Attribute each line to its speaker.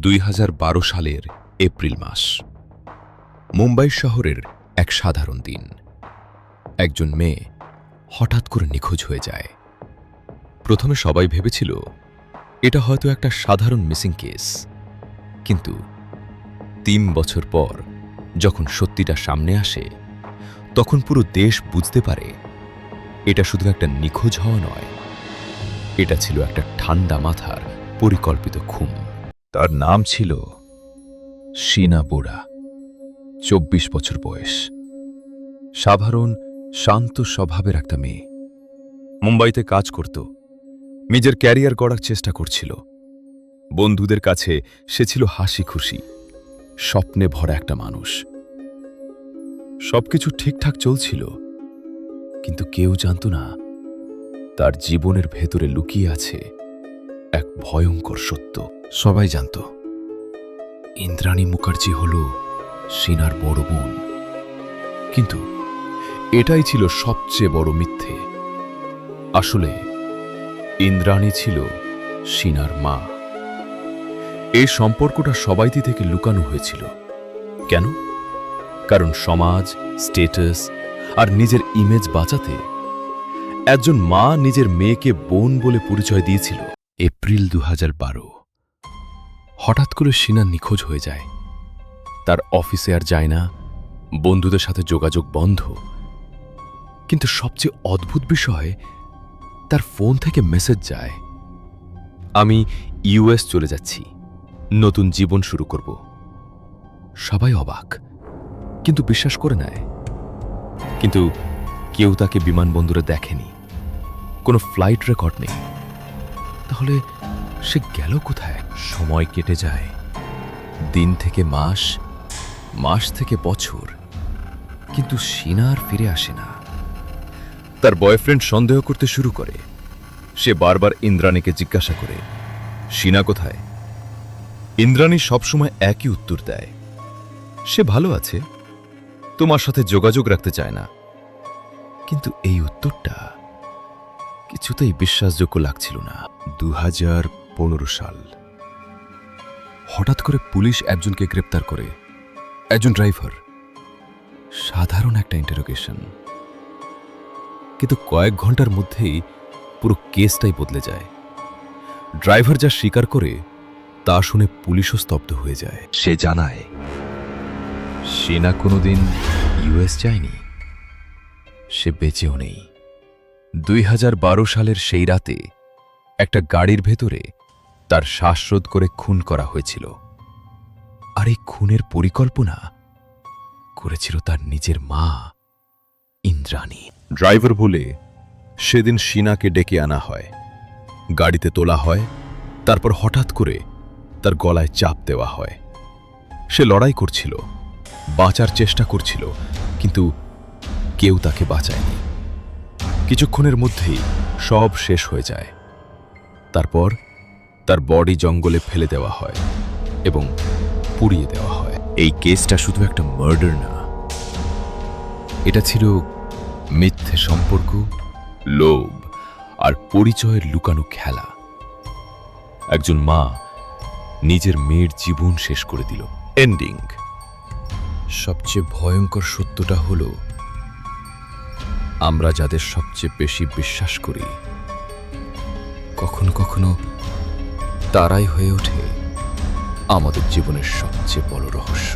Speaker 1: 2012 সালের এপ্রিল মাস। মুম্বাই শহরের এক সাধারণ দিন। একজন মেয়ে হঠাৎ করে নিখোঁজ হয়ে যায়। প্রথমে সবাই ভেবেছিল এটা হয়তো একটা সাধারণ মিসিং কেস, কিন্তু 3 বছর পর যখন সত্যিটা সামনে আসে, তখন পুরো দেশ বুঝতে পারে এটা শুধু একটা নিখোঁজ হওয়া নয়, এটা ছিল একটা ঠান্ডা মাথার পরিকল্পিত খুন। তার নাম ছিল শীনা বোরা। 24 বছর বয়স, সাধারণ শান্ত স্বভাবের একটা মেয়ে। মুম্বাইতে কাজ করত, নিজের ক্যারিয়ার গড়ার চেষ্টা করছিল। বন্ধুদের কাছে সে ছিল হাসি খুশি, স্বপ্নে ভরা একটা মানুষ। সবকিছু ঠিকঠাক চলছিল, কিন্তু কেউ জানত না তার জীবনের ভেতরে লুকিয়ে আছে এক ভয়ঙ্কর সত্য। সবাই জানত ইন্দ্রাণী মুখার্জি হল শীনার বড় বোন, কিন্তু এটাই ছিল সবচেয়ে বড় মিথ্যে। আসলে ইন্দ্রাণী ছিল শীনার মা। এই সম্পর্কটা সবাইতি থেকে লুকানো হয়েছিল। কেন? কারণ সমাজ, স্ট্যাটাস আর নিজের ইমেজ বাঁচাতে একজন মা নিজের মেয়েকে বোন বলে পরিচয় দিয়েছিল। এপ্রিল 2012। হঠাৎ করে শীনা নিখোঁজ হয়ে যায়। তার অফিসে আর যায় না, বন্ধুদের সাথে যোগাযোগ বন্ধ। কিন্তু সবচেয়ে অদ্ভুত বিষয়, তার ফোন থেকে মেসেজ যায়, আমি ইউএস চলে যাচ্ছি, নতুন জীবন শুরু করব। সবাই অবাক, কিন্তু বিশ্বাস করে নেয়। কিন্তু কেউ তাকে বিমানবন্দরে দেখেনি, কোনো ফ্লাইট রেকর্ড নেই। তাহলে সে গেল কোথায়? সময় কেটে যায়, দিন থেকে মাস, মাস থেকে বছর, কিন্তু শীনা আর ফিরে আসে না। তার বয়ফ্রেন্ড সন্দেহ করতে শুরু করে। সে বারবার ইন্দ্রাণীকে জিজ্ঞাসা করে, শীনা কোথায়? ইন্দ্রাণী সবসময় একই উত্তর দেয়, সে ভালো আছে, তোমার সাথে যোগাযোগ রাখতে চায় না। কিন্তু এই উত্তরটা কিছুতেই বিশ্বাসযোগ্য লাগছিল না। 2015 সাল। হঠাৎ করে পুলিশ একজনকে গ্রেপ্তার করে, একজন ড্রাইভার। সাধারণ একটা ইন্টারোগেশন, কিন্তু কয়েক ঘন্টার মধ্যেই পুরো কেসটাই বদলে যায়। ড্রাইভার যা স্বীকার করে তা শুনে পুলিশও স্তব্ধ হয়ে যায়। সে জানায় শীনা কোনোদিন ইউএস যায়নি, সে বেঁচেও নেই। 2012 সালের সেই রাতে একটা গাড়ির ভেতরে তার শ্বাসরোধ করে খুন করা হয়েছিল। আর এই খুনের পরিকল্পনা করেছিল তার নিজের মা ইন্দ্রাণী। ড্রাইভার বলে সেদিন শীনাকে ডেকে আনা হয়, গাড়িতে তোলা হয়, তারপর হঠাৎ করে তার গলায় চাপ দেওয়া হয়। সে লড়াই করছিল, বাঁচার চেষ্টা করছিল, কিন্তু কেউ তাকে বাঁচায়নি। কিছুক্ষণের মধ্যেই সব শেষ হয়ে যায়। তারপর তার বডি জঙ্গলে ফেলে দেওয়া হয় এবং পুড়িয়ে দেওয়া হয়। এই কেসটা শুধু একটা মার্ডার না, এটা ছিল মিথ্যে সম্পর্ক, লোভ আর পরিচয়ের লুকানো খেলা। একজন মা নিজের মেয়ের জীবন শেষ করে দিল। এন্ডিং। সবচেয়ে ভয়ঙ্কর সত্যটা হলো, আমরা যাদের সবচেয়ে বেশি বিশ্বাস করি, কখনো কখনো তারাই হয়ে ওঠে আমাদের জীবনের সবচেয়ে বড় রহস্য।